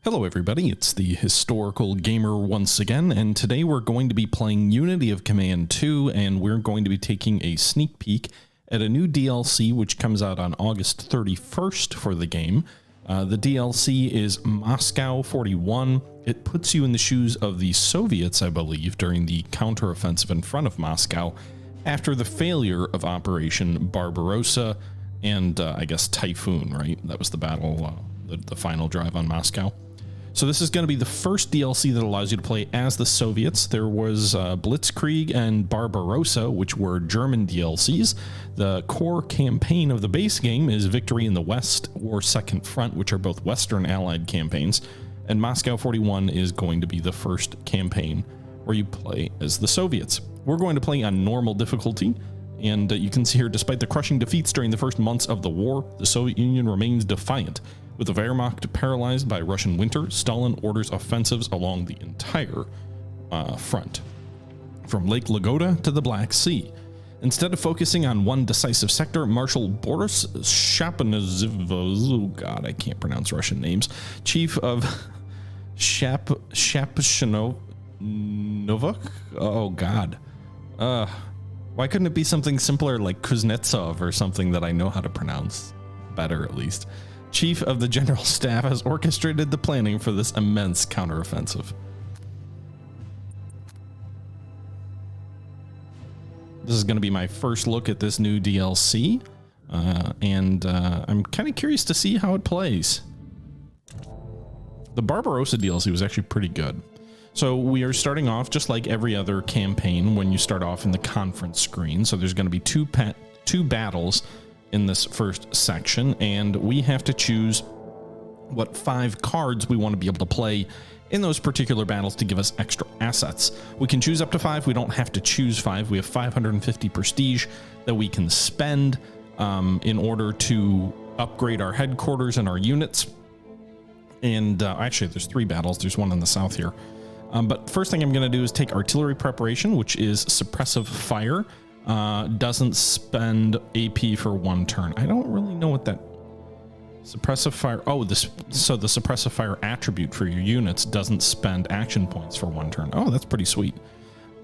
Hello everybody, it's the Historical Gamer once again, and today we're going to be playing Unity of Command 2, and we're going to be taking a sneak peek at a new DLC which comes out on August 31st for the game. The DLC is Moscow 41. It puts you in the shoes of the Soviets, I believe, during the counteroffensive in front of Moscow after the failure of Operation Barbarossa and I guess Typhoon, right? That was the battle, the final drive on Moscow. So this is going to be the first DLC that allows you to play as the Soviets. There was Blitzkrieg and Barbarossa, which were German DLCs. The core campaign of the base game is Victory in the West or Second Front, which are both Western Allied campaigns. And Moscow 41 is going to be the first campaign where you play as the Soviets. We're going to play on normal difficulty. And you can see here, despite the crushing defeats during the first months of the war, the Soviet Union remains defiant. With the Wehrmacht paralyzed by Russian winter, Stalin orders offensives along the entire front, from Lake Ladoga to the Black Sea. Instead of focusing on one decisive sector, Marshal Boris Shapovalov, oh god, I can't pronounce Russian names, chief of Shapshanovok, oh god, why couldn't it be something simpler like Kuznetsov or something that I know how to pronounce better at least? Chief of the General Staff has orchestrated the planning for this immense counteroffensive. This is going to be my first look at this new DLC, and I'm kind of curious to see how it plays. The Barbarossa DLC was actually pretty good. So we are starting off just like every other campaign when you start off in the conference screen. So there's going to be two battles in this first section, and we have to choose what 5 cards we want to be able to play in those particular battles to give us extra assets. We can choose up to 5. We don't have to choose 5. We have 550 prestige that we can spend in order to upgrade our headquarters and our units. And actually, there's 3 battles. There's one in the south here. But first thing I'm going to do is take artillery preparation, which is suppressive fire. Doesn't spend AP for 1 turn. I don't really know what that suppressive fire. Oh, so the suppressive fire attribute for your units doesn't spend action points for 1 turn. Oh, that's pretty sweet.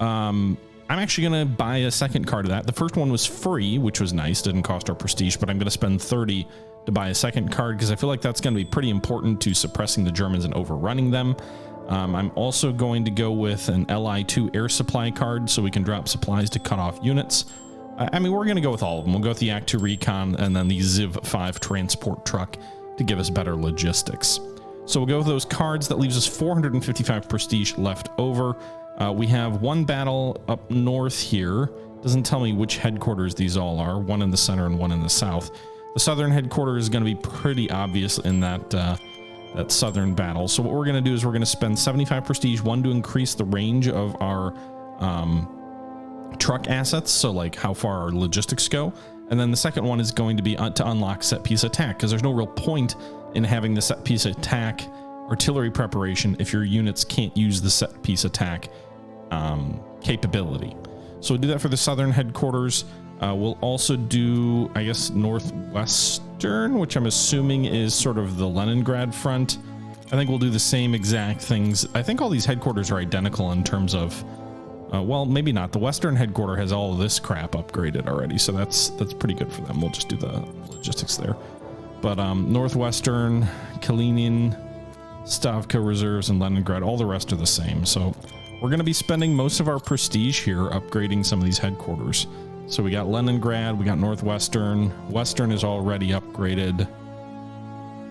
I'm actually going to buy a second card of that. The first one was free, which was nice. Didn't cost our prestige, but I'm going to spend 30 to buy a second card because I feel like that's going to be pretty important to suppressing the Germans and overrunning them. I'm also going to go with an LI2 air supply card so we can drop supplies to cut off units. I mean, we're going to go with all of them. We'll go with the Act 2 Recon and then the Ziv 5 transport truck to give us better logistics. So we'll go with those cards. That leaves us 455 prestige left over. We have 1 battle up north here. Doesn't tell me which headquarters these all are. 1 in the center and 1 in the south. The southern headquarters is going to be pretty obvious in that southern battle. So what we're going to do is we're going to spend 75 prestige, 1 to increase the range of our truck assets, so like how far our logistics go, and then the second one is going to be to unlock set piece attack, because there's no real point in having the set piece attack artillery preparation if your units can't use the set piece attack capability. So we'll do that for the southern headquarters. We'll also do, I guess, northwestern, which I'm assuming is sort of the Leningrad front. I think we'll do the same exact things. I think all these headquarters are identical in terms of, well, maybe not. The western headquarter has all of this crap upgraded already, so that's pretty good for them. We'll just do the logistics there. But northwestern, Kalinin, Stavka reserves, and Leningrad, all the rest are the same. So we're going to be spending most of our prestige here upgrading some of these headquarters. So we got Leningrad, we got Northwestern. Western is already upgraded.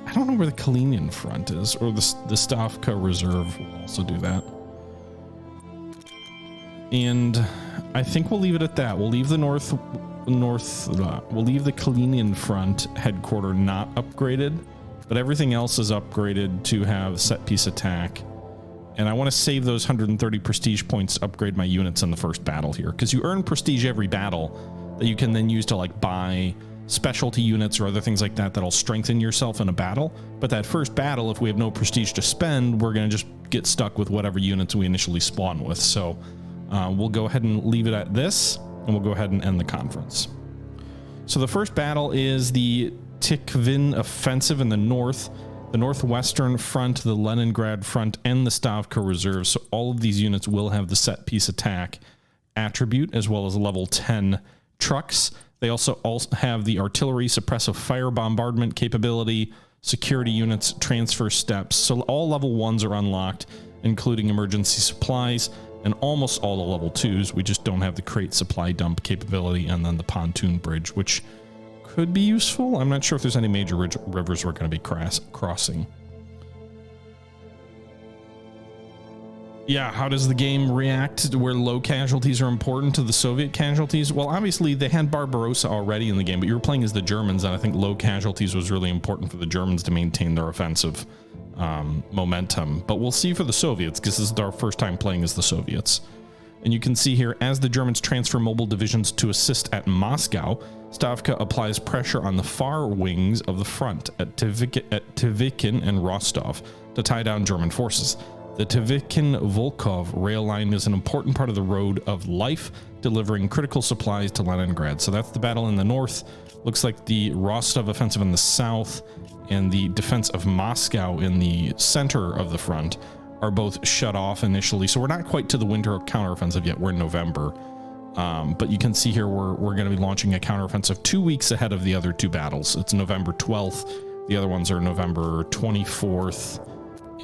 I don't know where the Kalinin front is, or the Stavka Reserve will also do that. And I think we'll leave it at that. We'll leave the we'll leave the Kalinin front headquarter not upgraded, but everything else is upgraded to have set piece attack. And I want to save those 130 prestige points to upgrade my units in the first battle here, because you earn prestige every battle that you can then use to like buy specialty units or other things like that that'll strengthen yourself in a battle. But that first battle, if we have no prestige to spend, we're going to just get stuck with whatever units we initially spawn with. So we'll go ahead and leave it at this, and we'll go ahead and end the conference. So the first battle is the Tikhvin offensive in the north. the Northwestern Front, the Leningrad Front, and the Stavka Reserve. So all of these units will have the set piece attack attribute, as well as level 10 trucks. They also have the artillery, suppressive fire bombardment capability, security units, transfer steps. So all level 1s are unlocked, including emergency supplies, and almost all the level 2s. We just don't have the crate supply dump capability, and then the pontoon bridge, which could be useful. I'm not sure if there's any major rivers we're going to be crossing. Yeah, how does the game react to where low casualties are important to the Soviet casualties? Well, obviously they had Barbarossa already in the game, but you were playing as the Germans, and I think low casualties was really important for the Germans to maintain their offensive momentum. But we'll see for the Soviets, because this is our first time playing as the Soviets. And you can see here, as the Germans transfer mobile divisions to assist at Moscow, Stavka applies pressure on the far wings of the front at Tikhvin and Rostov to tie down German forces. The Tikhvin-Volkhov rail line is an important part of the road of life, delivering critical supplies to Leningrad. So that's the battle in the north. Looks like the Rostov offensive in the south and the defense of Moscow in the center of the front are both shut off initially. So we're not quite to the winter counteroffensive yet. We're in November. But you can see here we're going to be launching a counteroffensive 2 weeks ahead of the other two battles. It's November 12th. The other ones are November 24th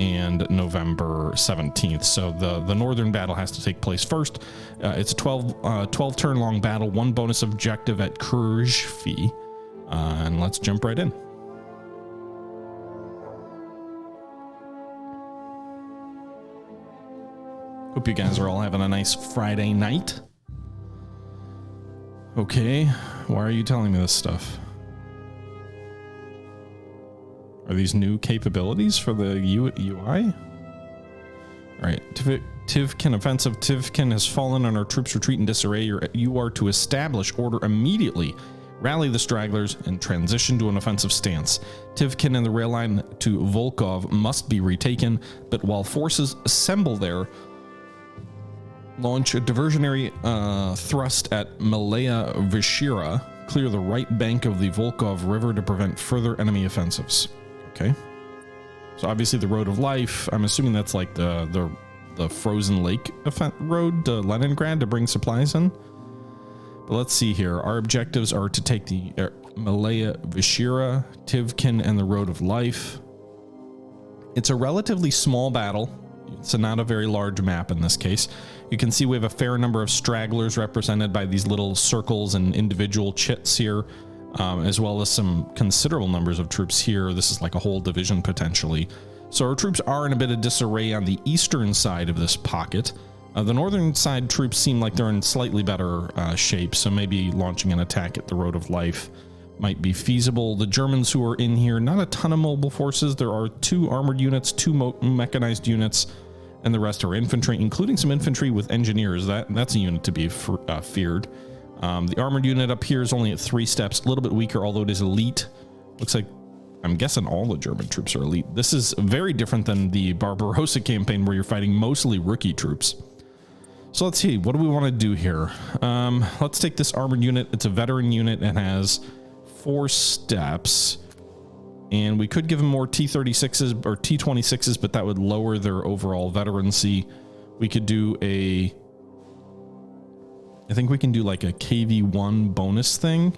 and November 17th. So the northern battle has to take place first. It's a 12 turn long battle, one bonus objective at Khrushchev. And let's jump right in. Hope you guys are all having a nice Friday night. Okay, why are you telling me this stuff? Are these new capabilities for the UI? All right, Tikhvin offensive. Tikhvin has fallen and our troops retreat in disarray. You are to establish order immediately, rally the stragglers, and transition to an offensive stance. Tikhvin and the rail line to Volkhov must be retaken, but while forces assemble there, launch a diversionary thrust at Malaya Vishira, clear the right bank of the Volkhov River to prevent further enemy offensives. Okay. So obviously the Road of Life, I'm assuming that's like the Frozen Lake road to Leningrad to bring supplies in. But let's see here. Our objectives are to take the Malaya Vishira, Tikhvin, and the Road of Life. It's a relatively small battle. It's not a very large map in this case. You can see we have a fair number of stragglers represented by these little circles and individual chits here, as well as some considerable numbers of troops here. This is like a whole division potentially. So our troops are in a bit of disarray on the eastern side of this pocket. The northern side troops seem like they're in slightly better shape, so maybe launching an attack at the Road of Life might be feasible. The Germans who are in here, not a ton of mobile forces. There are 2 armored units, 2 mechanized units, and the rest are infantry, including some infantry with engineers. That's a unit to be feared. The armored unit up here is only at 3 steps, a little bit weaker, although it is elite. Looks like, I'm guessing all the German troops are elite. This is very different than the Barbarossa campaign where you're fighting mostly rookie troops. So let's see, what do we want to do here? Let's take this armored unit. It's a veteran unit and has 4 steps. And we could give them more T-36s or T-26s, but that would lower their overall veterancy. We could do I think we can do like a KV-1 bonus thing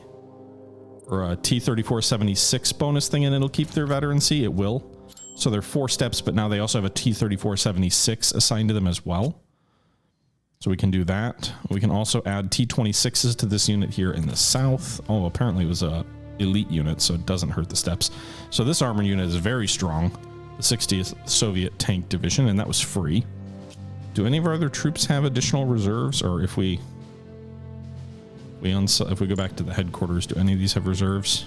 or a T-34-76 bonus thing, and it'll keep their veterancy. It will. So they're 4 steps, but now they also have a T-34-76 assigned to them as well. So we can do that. We can also add T-26s to this unit here in the south. Oh, apparently it was a elite unit, so it doesn't hurt the steps. So this armor unit is very strong, the 60th Soviet Tank Division, and that was free. Do any of our other troops have additional reserves? Or if we go back to the headquarters, do any of these have reserves?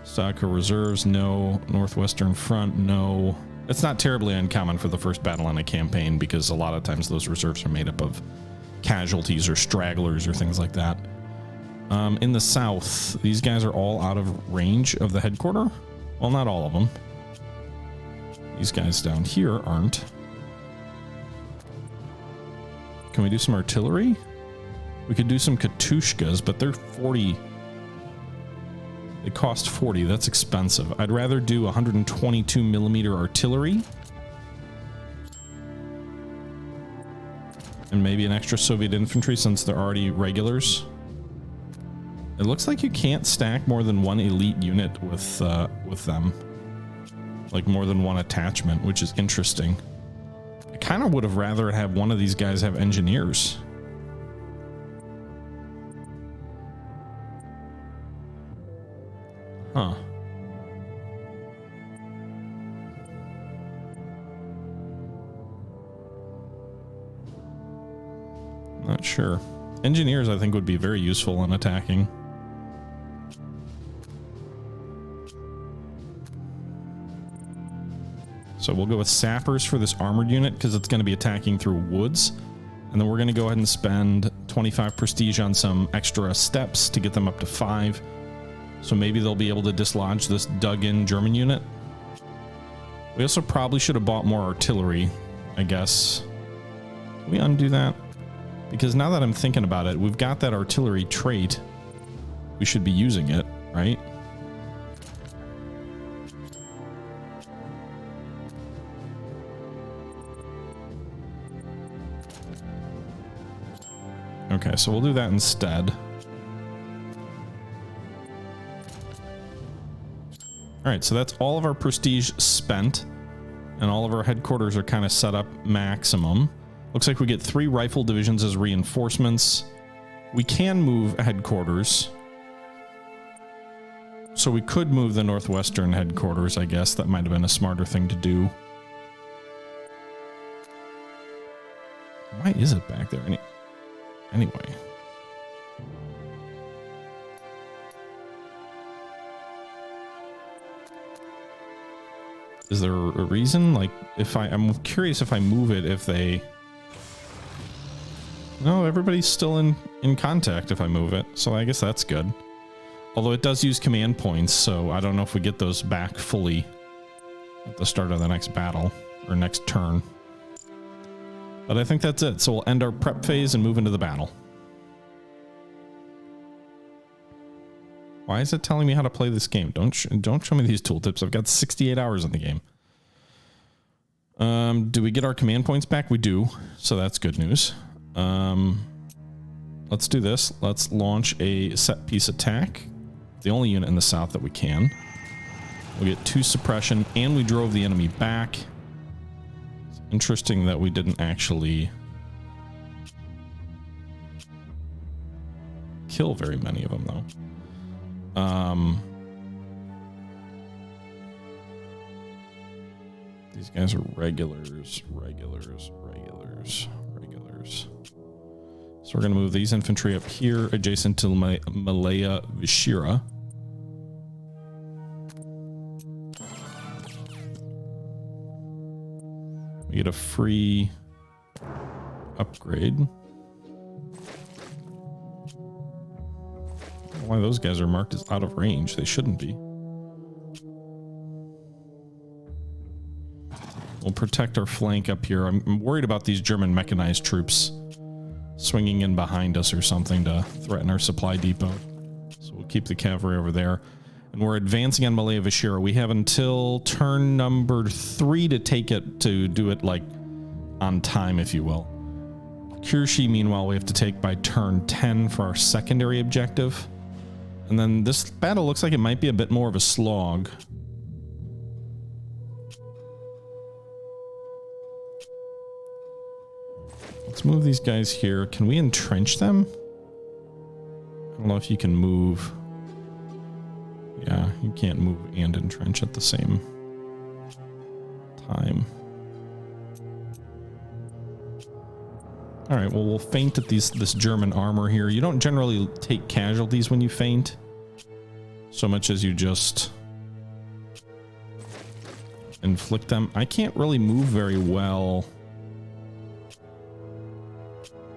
Stavka reserves, no. Northwestern Front, no. It's not terribly uncommon for the first battle in a campaign, because a lot of times those reserves are made up of casualties or stragglers or things like that. In the south, these guys are all out of range of the headquarters. Well, not all of them. These guys down here aren't. Can we do some artillery? We could do some Katushkas, but they're 40. They cost 40. That's expensive. I'd rather do 122 millimeter artillery. And maybe an extra Soviet infantry since they're already regulars. It looks like you can't stack more than one elite unit with them. Like more than one attachment, which is interesting. I kind of would have rather have one of these guys have engineers. Huh. Not sure. Engineers, I think, would be very useful in attacking. So we'll go with sappers for this armored unit because it's going to be attacking through woods. And then we're going to go ahead and spend 25 prestige on some extra steps to get them up to 5. So maybe they'll be able to dislodge this dug-in German unit. We also probably should have bought more artillery, I guess. Can we undo that? Because now that I'm thinking about it, we've got that artillery trait. We should be using it, right? Okay, so we'll do that instead. Alright, so that's all of our prestige spent. And all of our headquarters are kind of set up maximum. Looks like we get 3 rifle divisions as reinforcements. We can move headquarters. So we could move the northwestern headquarters, I guess. That might have been a smarter thing to do. Why is it back there? Anyway. Is there a reason? Like, if I'm curious if I move it, if they... No, everybody's still in contact if I move it, so I guess that's good. Although it does use command points, so I don't know if we get those back fully at the start of the next battle, or next turn. But I think that's it, so we'll end our prep phase and move into the battle. Why is it telling me how to play this game? Don't show me these tooltips. I've got 68 hours in the game. Do we get our command points back? We do, so that's good news. Let's do this. Let's launch a set piece attack. The only unit in the south that we can. We'll get 2 suppression, and we drove the enemy back. It's interesting that we didn't actually kill very many of them, though. These guys are regulars. So we're going to move these infantry up here adjacent to Malaya Vishira. We get a free upgrade. Why those guys are marked as out of range? They shouldn't be. We'll protect our flank up here. I'm worried about these German mechanized troops swinging in behind us or something to threaten our supply depot. So we'll keep the cavalry over there. And we're advancing on Malaya Vishira. We have until turn number 3 to take it, to do it like on time, if you will. Kirshi, meanwhile, we have to take by turn 10 for our secondary objective. And then this battle looks like it might be a bit more of a slog. Let's move these guys here. Can we entrench them? I don't know if you can move. Yeah, you can't move and entrench at the same time. All right, well, we'll feint at this German armor here. You don't generally take casualties when you feint, so much as you just inflict them. I can't really move very well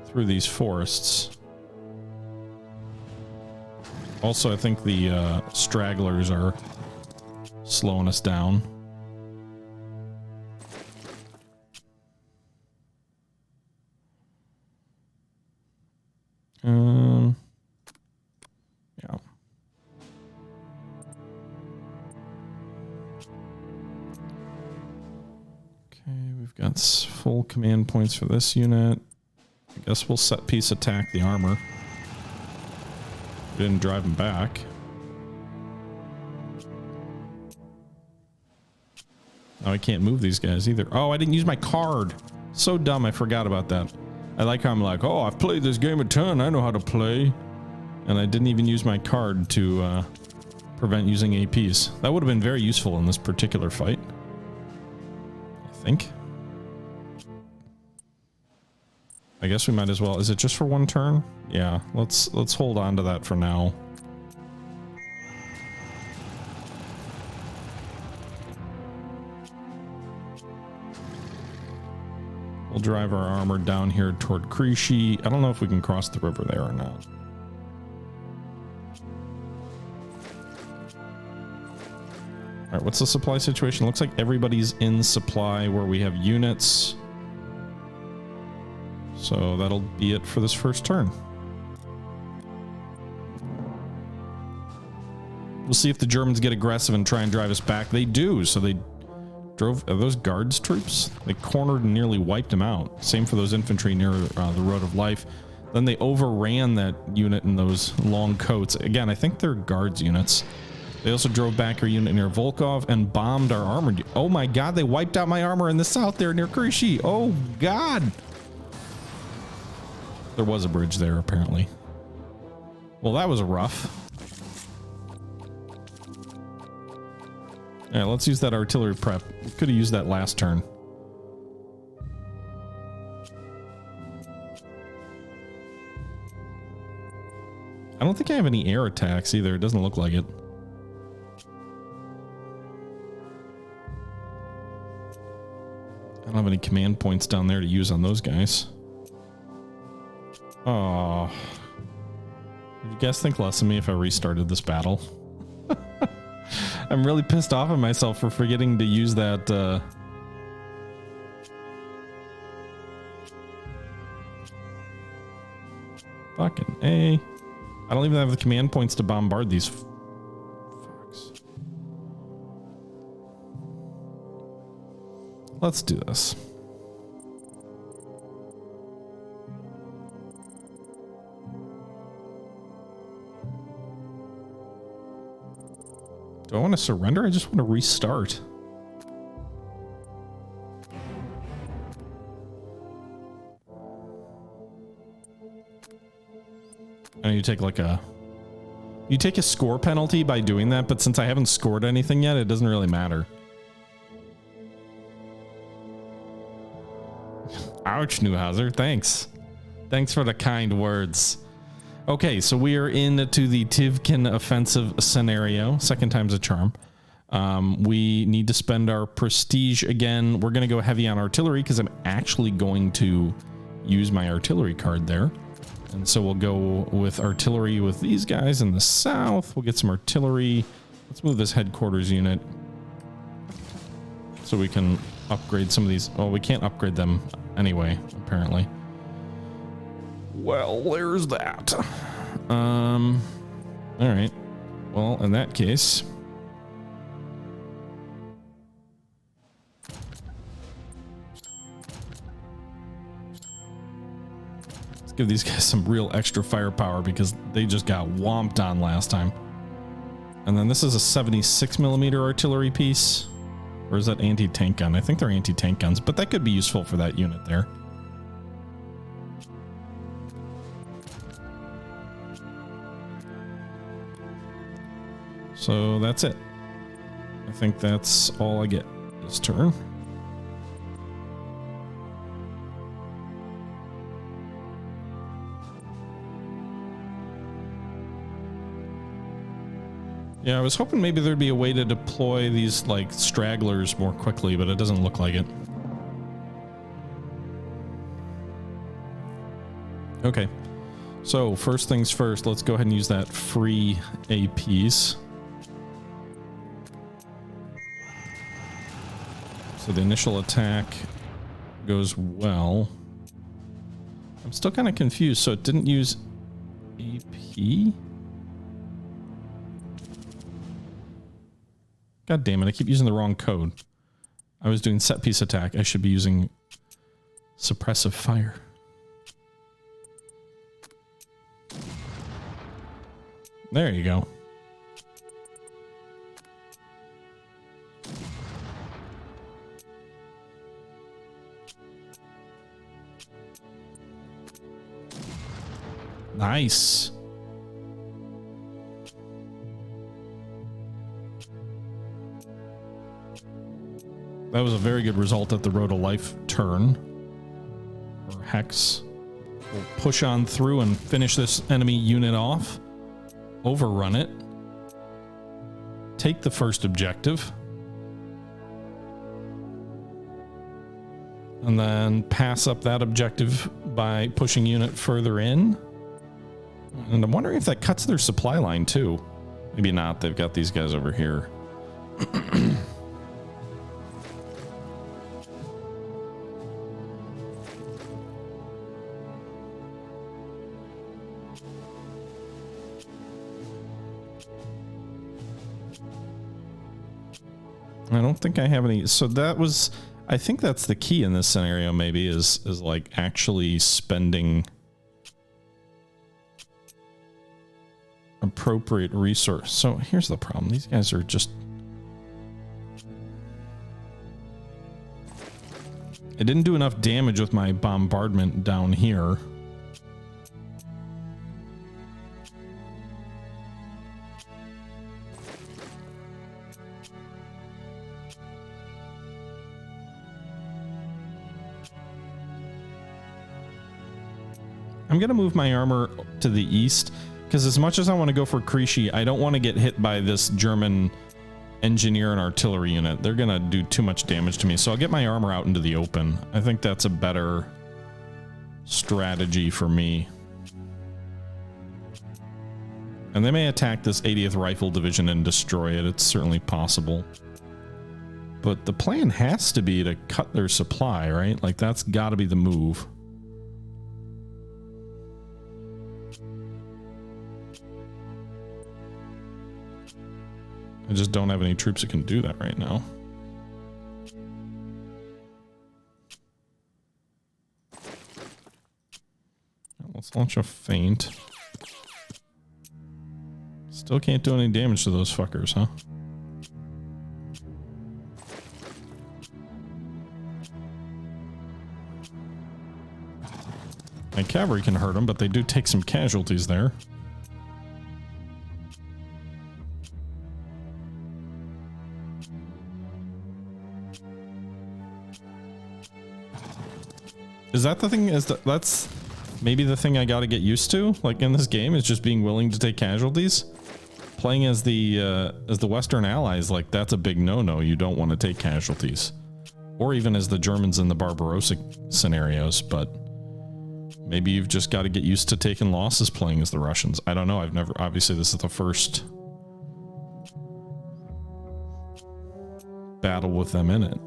through these forests. Also, I think the stragglers are slowing us down. Yeah. we've got full command points for this unit. I guess we'll set piece attack the armor. We didn't drive them back. Oh, I can't move these guys either. Oh, I didn't use my card. So dumb, I forgot about that. I like how I'm like, oh, I've played this game a ton. I know how to play. And I didn't even use my card to prevent using APs. That would have been very useful in this particular fight, I think. I guess we might as well. Is it just for one turn? Yeah, let's hold on to that for now. We'll drive our armor down here toward Krishi. I don't know if we can cross the river there or not. All right, what's the supply situation? Looks like everybody's in supply where we have units. So that'll be it for this first turn. We'll see if the Germans get aggressive and try and drive us back. They do, so they drove... Are those guards troops? They cornered and nearly wiped them out. Same for those infantry near the Road of Life. Then they overran that unit in those long coats. Again, I think they're guards units. They also drove back our unit near Volkov and bombed our armor. Oh my god, they wiped out my armor in the south there near Krishi. Oh god! There was a bridge there, apparently. Well, that was rough. Alright, let's use that artillery prep. We could have used that last turn. I don't think I have any air attacks either. It doesn't look like it. I don't have any command points down there to use on those guys. Oh. Would you guys think less of me if I restarted this battle? I'm really pissed off at myself for forgetting to use that, fucking A. I don't even have the command points to bombard these fucks. Let's do this. Do I want to surrender? I just want to restart. I know you take like a... You take a score penalty by doing that, but since I haven't scored anything yet, it doesn't really matter. Ouch, Neuhauser. Thanks. Thanks for the kind words. Okay, so we are into the Tikhvin offensive scenario. Second time's a charm. We need to spend our prestige again. We're going to go heavy on artillery because I'm actually going to use my artillery card there. And so we'll go with artillery with these guys in the south. We'll get some artillery. Let's move this headquarters unit so we can upgrade some of these. Oh, we can't upgrade them anyway, apparently. Well, there's that. All right. Well, in that case, let's give these guys some real extra firepower because they just got whomped on last time. And then this is a 76mm artillery piece. Or is that anti-tank gun? I think they're anti-tank guns, but that could be useful for that unit there. So that's it. I think that's all I get this turn. Yeah, I was hoping maybe there'd be a way to deploy these like stragglers more quickly, but it doesn't look like it. Okay. So first things first, let's go ahead and use that free APs. So the initial attack goes well. I'm still kind of confused. So it didn't use AP? God damn it, I keep using the wrong code. I was doing set piece attack. I should be using suppressive fire. There you go. Nice. That was a very good result at the Road to Life turn. Or Hex. We'll push on through and finish this enemy unit off. Overrun it. Take the first objective. And then pass up that objective by pushing unit further in. And I'm wondering if that cuts their supply line too. Maybe not. They've got these guys over here. I don't think I have any. So that was, I think that's the key in this scenario maybe is like actually spending appropriate resource. So here's the problem. These guys are just, it didn't do enough damage with my bombardment down here. I'm going to move my armor to the east because as much as I want to go for Krieshi, I don't want to get hit by this German engineer and artillery unit. They're going to do too much damage to me. So I'll get my armor out into the open. I think that's a better strategy for me. And they may attack this 80th Rifle Division and destroy it. It's certainly possible. But the plan has to be to cut their supply, right? Like that's got to be the move. I just don't have any troops that can do that right now. Let's launch a feint. Still can't do any damage to those fuckers, huh? My cavalry can hurt them, but they do take some casualties there. Is that the thing? That's maybe the thing I got to get used to, like in this game, is just being willing to take casualties. Playing as the Western allies, like that's a big no-no. You don't want to take casualties, or even as the Germans in the Barbarossa scenarios. But maybe you've just got to get used to taking losses playing as the Russians. I don't know. I've never. Obviously, this is the first battle with them in it.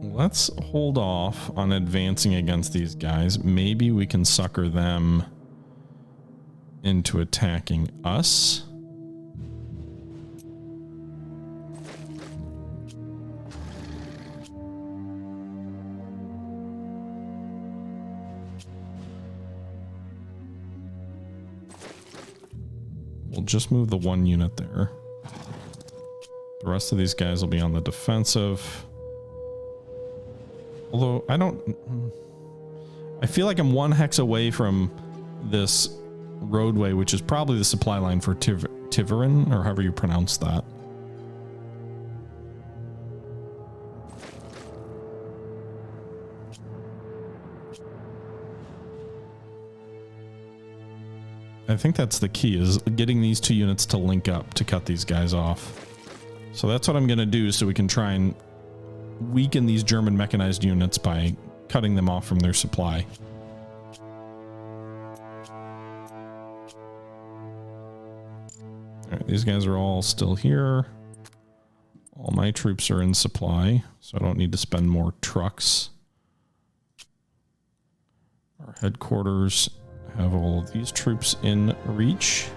Let's hold off on advancing against these guys. Maybe we can sucker them into attacking us. We'll just move the one unit there. The rest of these guys will be on the defensive. Although I feel like I'm one hex away from this roadway, which is probably the supply line for Tikhvin, or however you pronounce that. I think that's the key, is getting these two units to link up to cut these guys off. So that's what I'm going to do, so we can try and weaken these German mechanized units by cutting them off from their supply. All right, these guys are all still here. All my troops are in supply, so I don't need to spend more trucks. Our headquarters have all of these troops in reach.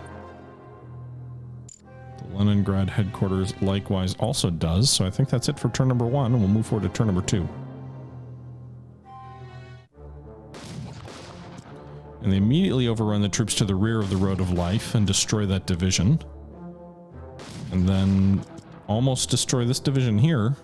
The Leningrad headquarters likewise also does. So I think that's it for turn number 1, and we'll move forward to turn number 2. And they immediately overrun the troops to the rear of the Road of Life and destroy that division. And then almost destroy this division here.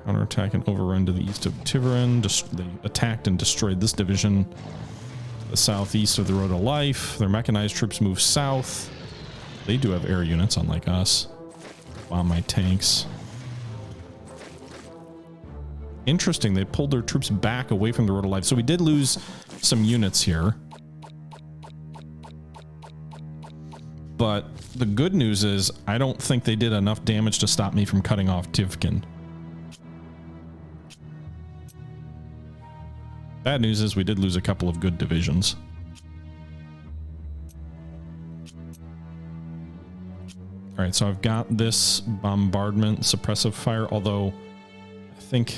Counterattack and overrun to the east of Tikhvin. They attacked and destroyed this division to the southeast of the Road of Life. Their mechanized troops move south. They do have air units, unlike us. Bomb my tanks. Interesting, they pulled their troops back away from the Road of Life. So we did lose some units here. But the good news is I don't think they did enough damage to stop me from cutting off Tikhvin. Bad news is we did lose a couple of good divisions. All right, so I've got this bombardment suppressive fire, although I think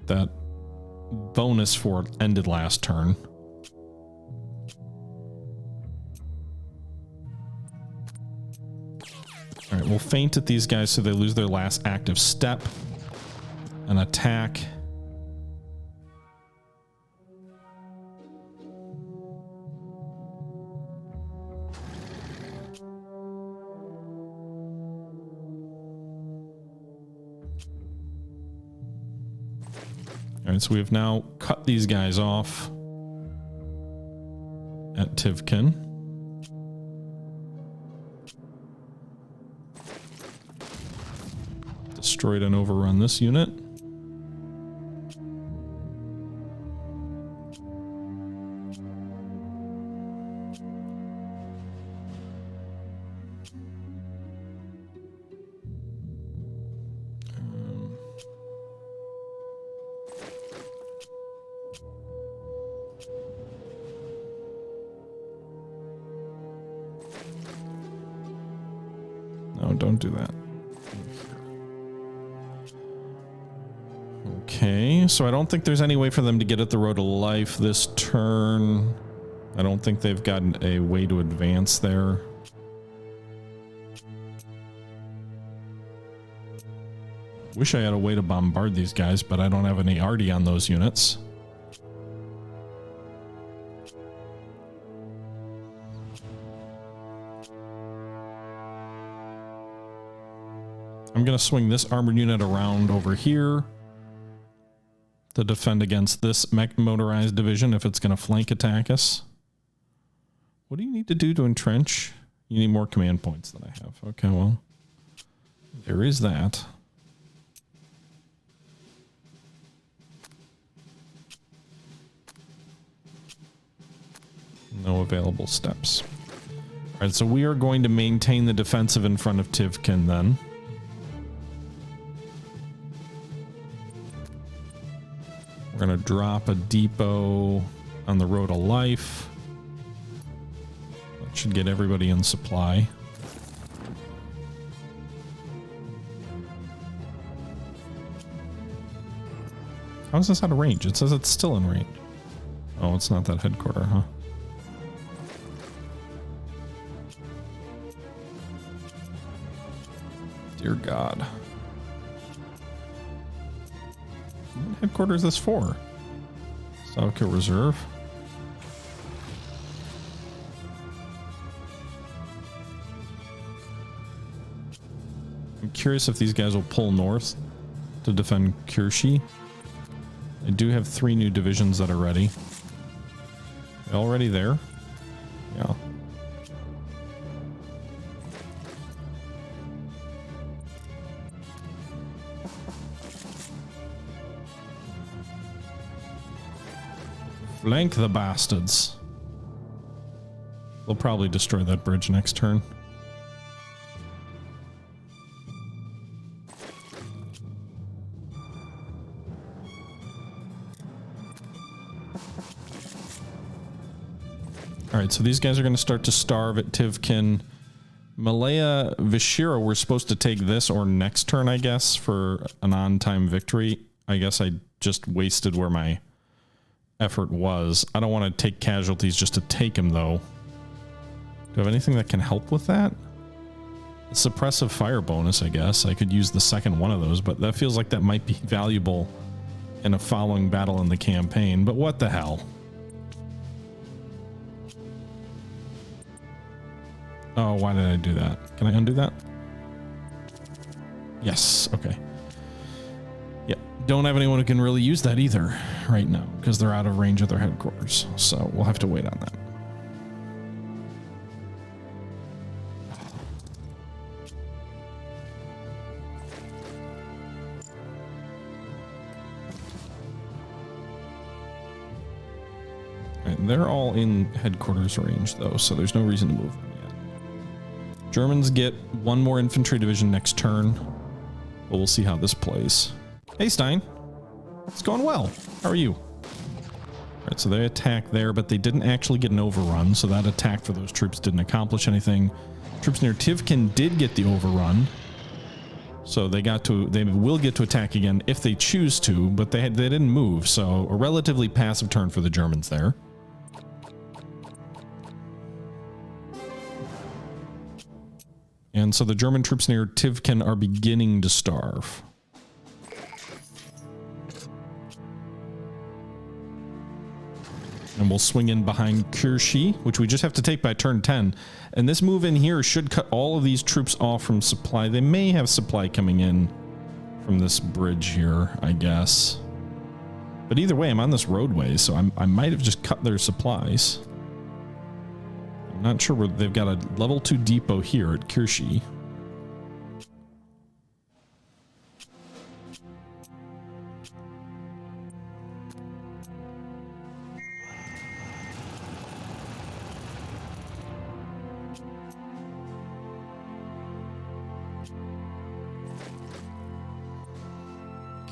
that bonus for it ended last turn. All right, we'll feint at these guys so they lose their last active step. An attack. All right, so we have now cut these guys off at Tikhvin. Destroyed and overrun this unit. No, don't do that. Okay, so I don't think there's any way for them to get at the Road of Life this turn. I don't think they've gotten a way to advance there. Wish I had a way to bombard these guys, but I don't have any arty on those units. I'm going to swing this armored unit around over here to defend against this motorized division if it's going to flank attack us. What do you need to do to entrench? You need more command points than I have. Okay, well, there is that. No available steps. All right, so we are going to maintain the defensive in front of Tikhvin then. We're going to drop a depot on the Road of Life. That should get everybody in supply. How is this out of range? It says it's still in range. Oh, it's not that headquarter, huh? Dear God. What headquarters is this for? Slavka Reserve. I'm curious if these guys will pull north to defend Kirshi. I do have 3 new divisions that are ready. They already there? Yeah. Flank the bastards. They'll probably destroy that bridge next turn. All right, so these guys are going to start to starve at Tikhvin. Malaya Vishira, we're supposed to take this or next turn, I guess, for an on-time victory. I guess I just wasted where my effort was. I don't want to take casualties just to take him, though. Do I have anything that can help with that? A suppressive fire bonus, I guess. I could use the second one of those, but that feels like that might be valuable in a following battle in the campaign. But what the hell? Oh, why did I do that? Can I undo that? Yes, okay. Yeah, don't have anyone who can really use that either right now because they're out of range of their headquarters. So we'll have to wait on that. They're all in headquarters range, though, so there's no reason to move them yet. Germans get one more infantry division next turn, but we'll see how this plays. Hey, Stein. It's going well. How are you? All right, so they attack there, but they didn't actually get an overrun, so that attack for those troops didn't accomplish anything. Troops near Tikhvin did get the overrun, so they will get to attack again if they choose to, but they didn't move, so a relatively passive turn for the Germans there. And so the German troops near Tikhvin are beginning to starve. And we'll swing in behind Kirshi, which we just have to take by turn 10. And this move in here should cut all of these troops off from supply. They may have supply coming in from this bridge here, I guess. But either way, I'm on this roadway, so I might have just cut their supplies. I'm not sure where they've got a level 2 depot here at Kirshi.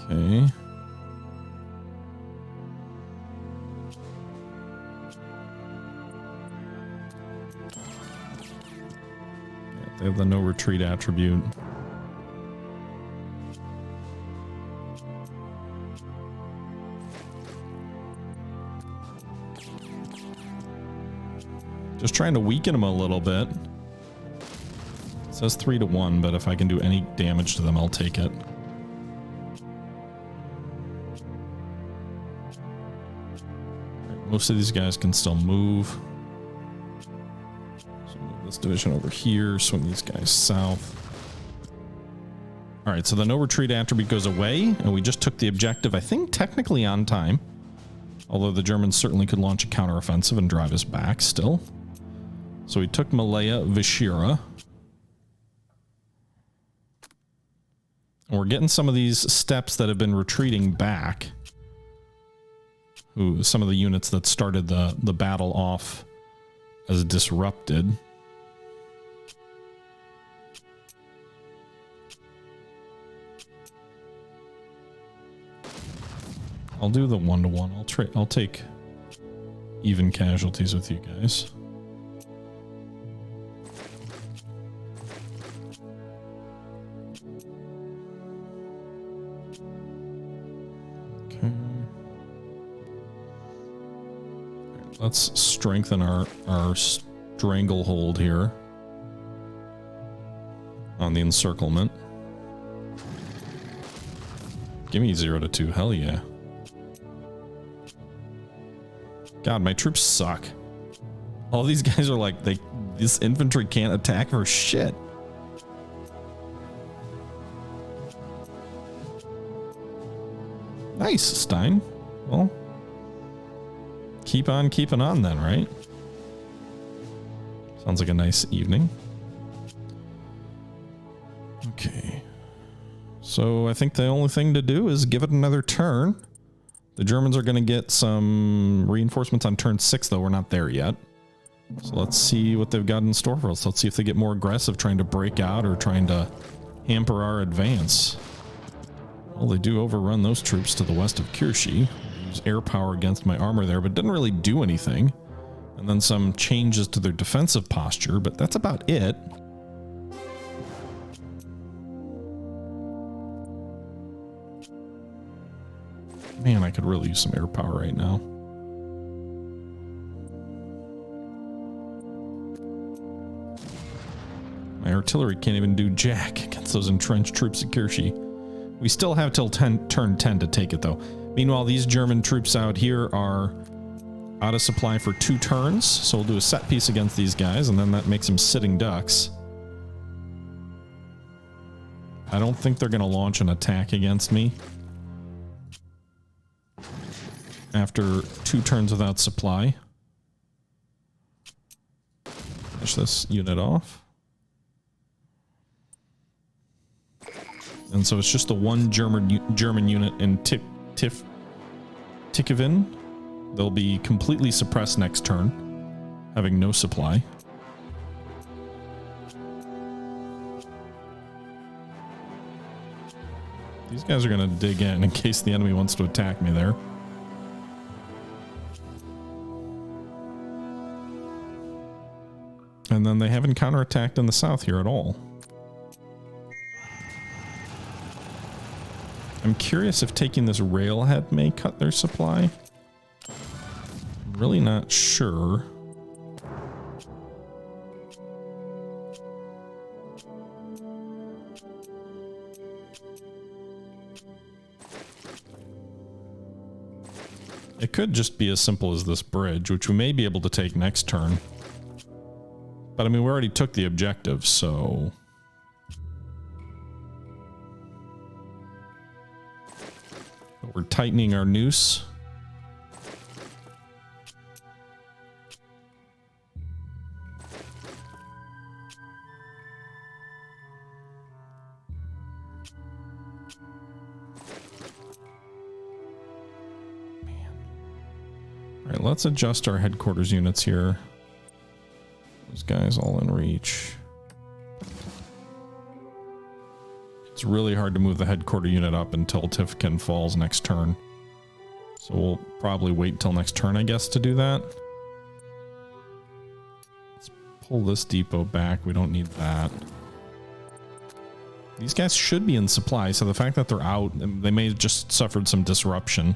Okay. They have the no retreat attribute. Just trying to weaken them a little bit. It says 3-1, but if I can do any damage to them, I'll take it. Most of these guys can still move. So move this division over here, swing these guys south. All right, so the no retreat attribute goes away, and we just took the objective, I think, technically on time. Although the Germans certainly could launch a counteroffensive and drive us back still. So we took Malaya Vishira. And we're getting some of these steps that have been retreating back. Some of the units that started the battle off as disrupted. I'll do the 1-to-1. I'll take even casualties with you guys. Okay. Let's strengthen our stranglehold here on the encirclement. Give me 0-2. Hell yeah. God, my troops suck. All these guys are like, this infantry can't attack for shit. Nice, Stein. Well, keep on keeping on then, right? Sounds like a nice evening. Okay. So I think the only thing to do is give it another turn. The Germans are going to get some reinforcements on turn 6, though. We're not there yet. So let's see what they've got in store for us. Let's see if they get more aggressive, trying to break out or trying to hamper our advance. Well, they do overrun those troops to the west of Kirshi. Use air power against my armor there, but didn't really do anything. And then some changes to their defensive posture, but that's about it. Man, I could really use some air power right now. My artillery can't even do jack against those entrenched troops at Kirshi. We still have till turn 10 to take it, though. Meanwhile, these German troops out here are out of supply for 2 turns, so we'll do a set piece against these guys, and then that makes them sitting ducks. I don't think they're going to launch an attack against me after 2 turns without supply. Finish this unit off. And so it's just the 1 German unit in Tikhvin. They'll be completely suppressed next turn, having no supply. These guys are going to dig in case the enemy wants to attack me there. And then they haven't counterattacked in the south here at all. I'm curious if taking this railhead may cut their supply. I'm really not sure. It could just be as simple as this bridge, which we may be able to take next turn. But I mean, we already took the objective, so... We're tightening our noose. All right, let's adjust our headquarters units here. Those guys all in reach. It's really hard to move the headquarter unit up until Tikhvin falls next turn. So we'll probably wait till next turn, I guess, to do that. Let's pull this depot back. We don't need that. These guys should be in supply, so the fact that they're out, they may have just suffered some disruption.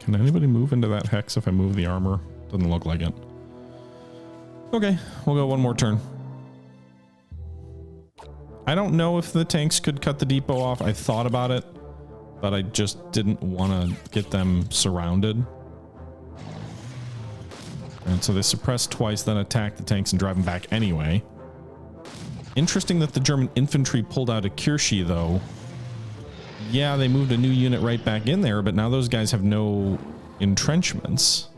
Can anybody move into that hex if I move the armor? Doesn't look like it. Okay, we'll go one more turn. I don't know if the tanks could cut the depot off. I thought about it, but I just didn't want to get them surrounded. And so they suppress twice, then attack the tanks and drive them back anyway. Interesting that the German infantry pulled out of Kirshi, though. Yeah, they moved a new unit right back in there, but now those guys have no entrenchments.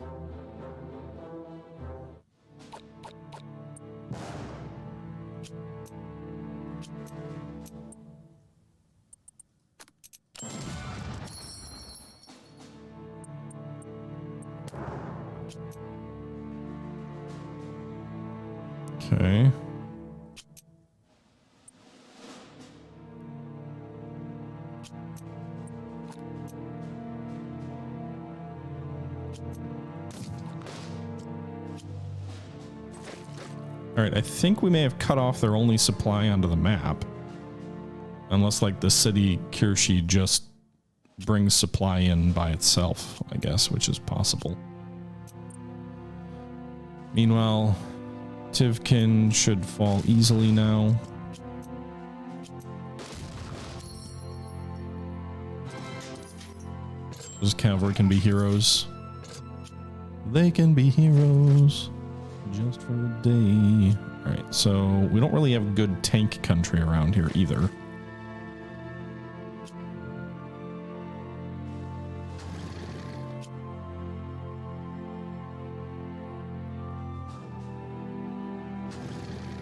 Okay. Alright, I think we may have cut off their only supply onto the map. Unless, like, the city Kirshi just brings supply in by itself, I guess, which is possible. Meanwhile, Tikhvin should fall easily now. Those cavalry can be heroes. They can be heroes. Just for a day. Alright, so we don't really have good tank country around here either.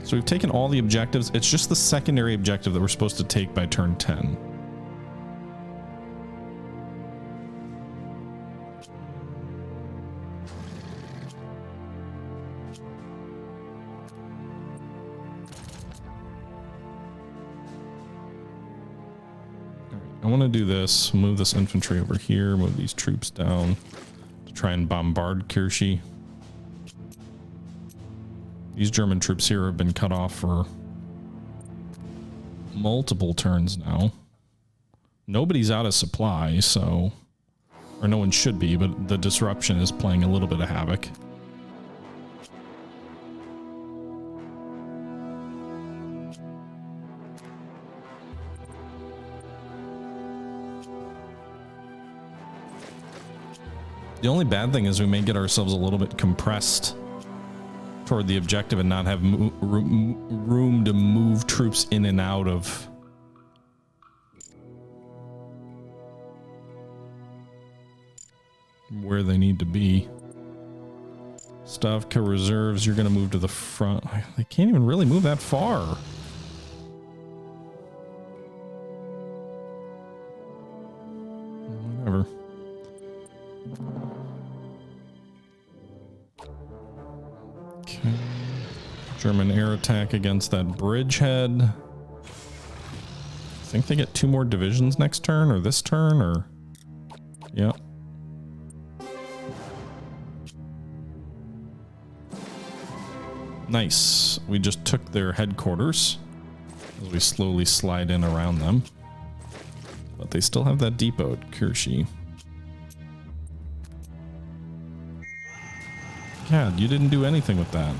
So we've taken all the objectives. It's just the secondary objective that we're supposed to take by turn 10. I want to do this, move this infantry over here, move these troops down to try and bombard Kirshi. These German troops here have been cut off for multiple turns now. Nobody's out of supply, so... Or no one should be, but the disruption is playing a little bit of havoc. The only bad thing is we may get ourselves a little bit compressed toward the objective and not have room to move troops in and out of where they need to be. Stavka reserves, you're going to move to the front. They can't even really move that far. Whatever. Okay. German air attack against that bridgehead. I think they get 2 more divisions next turn, or this turn, or... Yep. Nice. We just took their headquarters as we slowly slide in around them. But they still have that depot at Kirshi. God, you didn't do anything with that.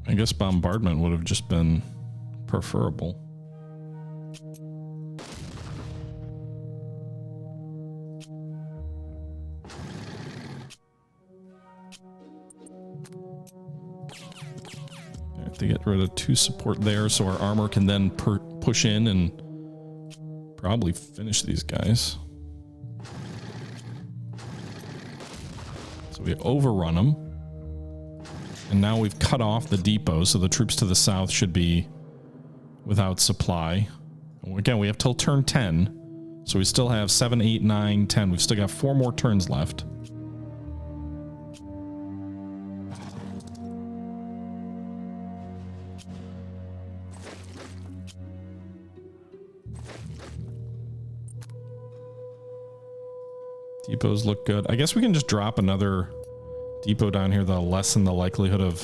I guess bombardment would have just been preferable. To get rid of 2 support there so our armor can then push in and probably finish these guys. So we overrun them. And now we've cut off the depot, so the troops to the south should be without supply. Again, we have till turn 10. So we still have 7, 8, 9, 10. We've still got 4 more turns left. Depots look good. I guess we can just drop another depot down here that'll lessen the likelihood of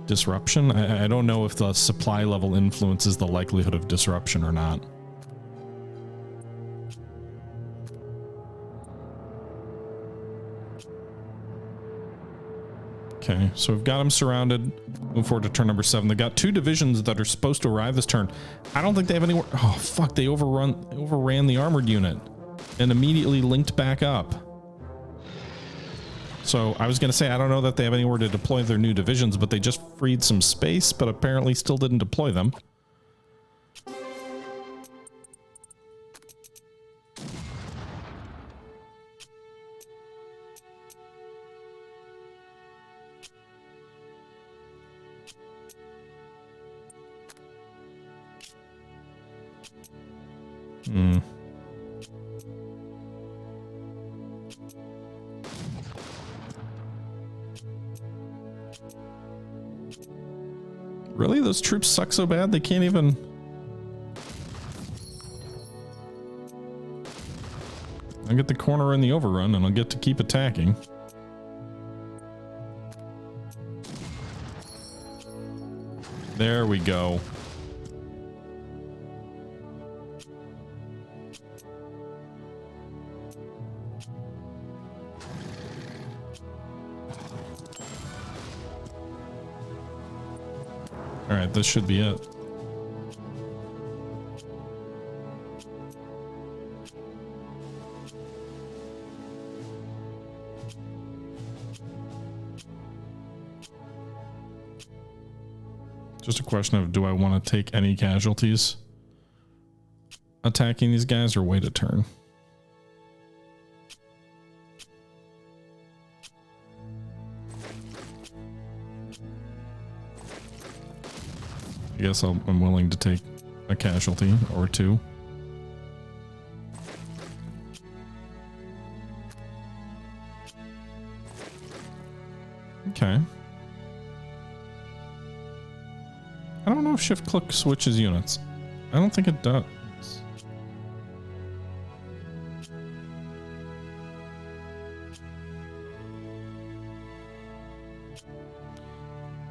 disruption. I don't know if the supply level influences the likelihood of disruption or not. Okay, so we've got them surrounded. Move forward to turn number 7. They've got 2 divisions that are supposed to arrive this turn. I don't think they have anywhere. Oh, fuck. They overran the armored unit and immediately linked back up. So I was going to say, I don't know that they have anywhere to deploy their new divisions, but they just freed some space, but apparently still didn't deploy them. Really? Those troops suck so bad they can't even... I'll get the corner in the overrun and I'll get to keep attacking. There we go. All right, this should be it. Just a question of, do I want to take any casualties attacking these guys or wait a turn? I guess I'm willing to take a casualty or 2. Okay. I don't know if shift click switches units. I don't think it does.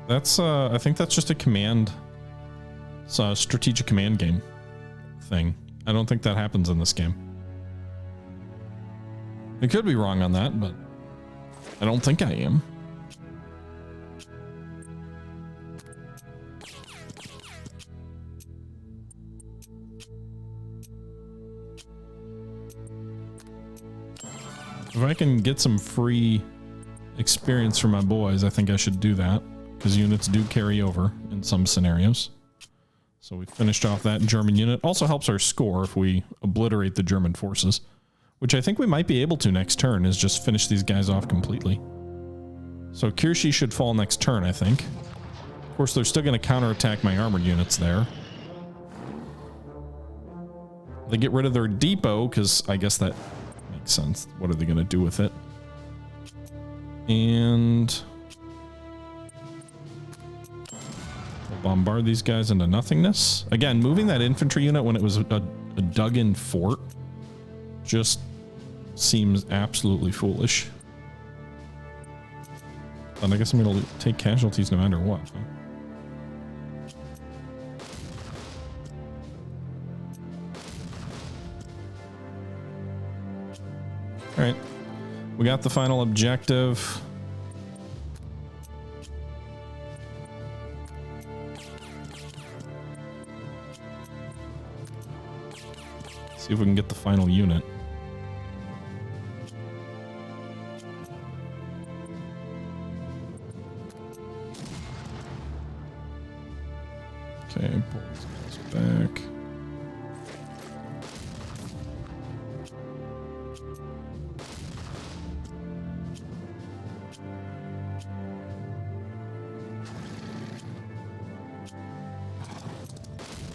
That's, I think that's just a command, strategic command game thing. I don't think that happens in this game. I could be wrong on that, but I don't think I am. If I can get some free experience for my boys, I think I should do that, because units do carry over in some scenarios. So we finished off that German unit. Also helps our score if we obliterate the German forces, which I think we might be able to next turn, is just finish these guys off completely. So Kirshi should fall next turn, I think. Of course, they're still going to counterattack my armored units there. They get rid of their depot, because I guess that makes sense. What are they going to do with it? And we'll bombard these guys into nothingness. Again, moving that infantry unit when it was a dug-in fort just seems absolutely foolish. And I guess I'm going to take casualties no matter what. Huh? All right, we got the final objective. See if we can get the final unit. Okay, pull these guys back.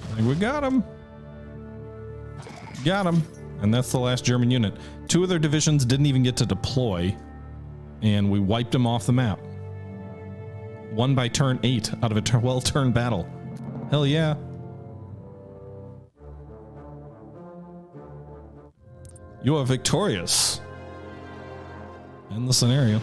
I think we got him. Got him. And that's the last German unit. 2 of their divisions didn't even get to deploy, and we wiped them off the map. Won by turn 8 out of a 12-turn battle. Hell yeah. You are victorious. In the scenario.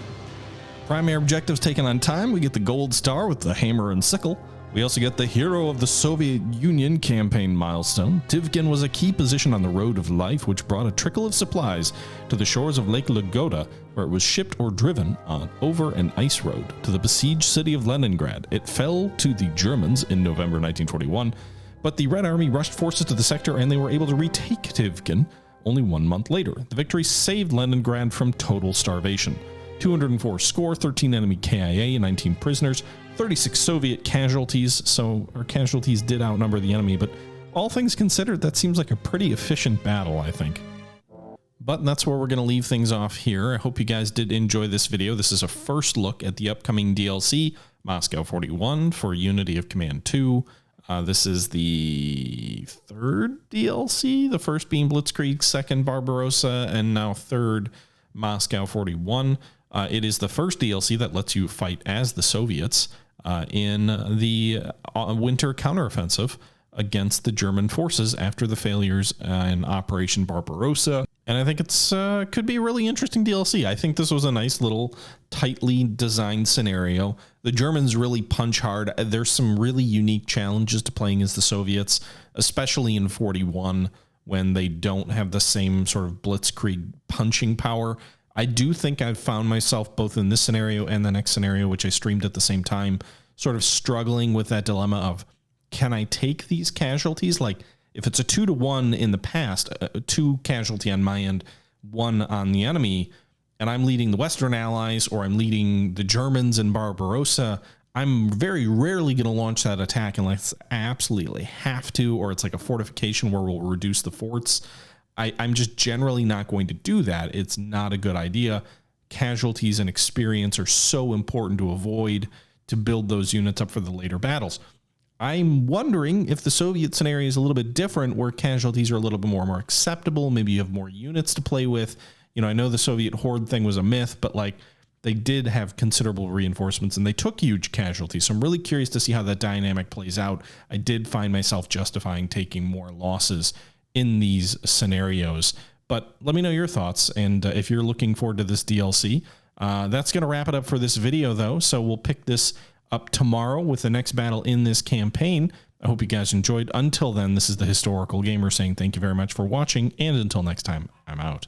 Primary objectives taken on time. We get the gold star with the hammer and sickle. We also get the Hero of the Soviet Union campaign milestone. Tikhvin was a key position on the Road of Life, which brought a trickle of supplies to the shores of Lake Lagoda, where it was shipped or driven on over an ice road to the besieged city of Leningrad. It fell to the Germans in November 1941, but the Red Army rushed forces to the sector and they were able to retake Tikhvin only 1 month later. The victory saved Leningrad from total starvation. 204 score, 13 enemy KIA, 19 prisoners, 36 Soviet casualties, so our casualties did outnumber the enemy, but all things considered, that seems like a pretty efficient battle, I think. But that's where we're going to leave things off here. I hope you guys did enjoy this video. This is a first look at the upcoming DLC, Moscow 41 for Unity of Command 2. This is the 3rd DLC, the first being Blitzkrieg, 2nd Barbarossa, and now 3rd Moscow 41. It is the first DLC that lets you fight as the Soviets in the winter counteroffensive against the German forces after the failures in Operation Barbarossa. And I think it's could be a really interesting DLC. I think this was a nice little tightly designed scenario. The Germans really punch hard. There's some really unique challenges to playing as the Soviets, especially in 41 when they don't have the same sort of blitzkrieg punching power. I do think I've found myself both in this scenario and the next scenario, which I streamed at the same time, sort of struggling with that dilemma of, can I take these casualties? Like, if it's a 2-to-1 in the past, 2 casualty on my end, 1 on the enemy, and I'm leading the Western Allies or I'm leading the Germans in Barbarossa, I'm very rarely going to launch that attack unless I absolutely have to, or it's like a fortification where we'll reduce the forts. I'm just generally not going to do that. It's not a good idea. Casualties and experience are so important to avoid to build those units up for the later battles. I'm wondering if the Soviet scenario is a little bit different, where casualties are a little bit more acceptable. Maybe you have more units to play with. You know, I know the Soviet horde thing was a myth, but like, they did have considerable reinforcements and they took huge casualties. So I'm really curious to see how that dynamic plays out. I did find myself justifying taking more losses in these scenarios, but let me know your thoughts. And if you're looking forward to this DLC, that's going to wrap it up for this video though. So we'll pick this up tomorrow with the next battle in this campaign. I hope you guys enjoyed. Until then, this is the Historical Gamer saying thank you very much for watching, and until next time, I'm out.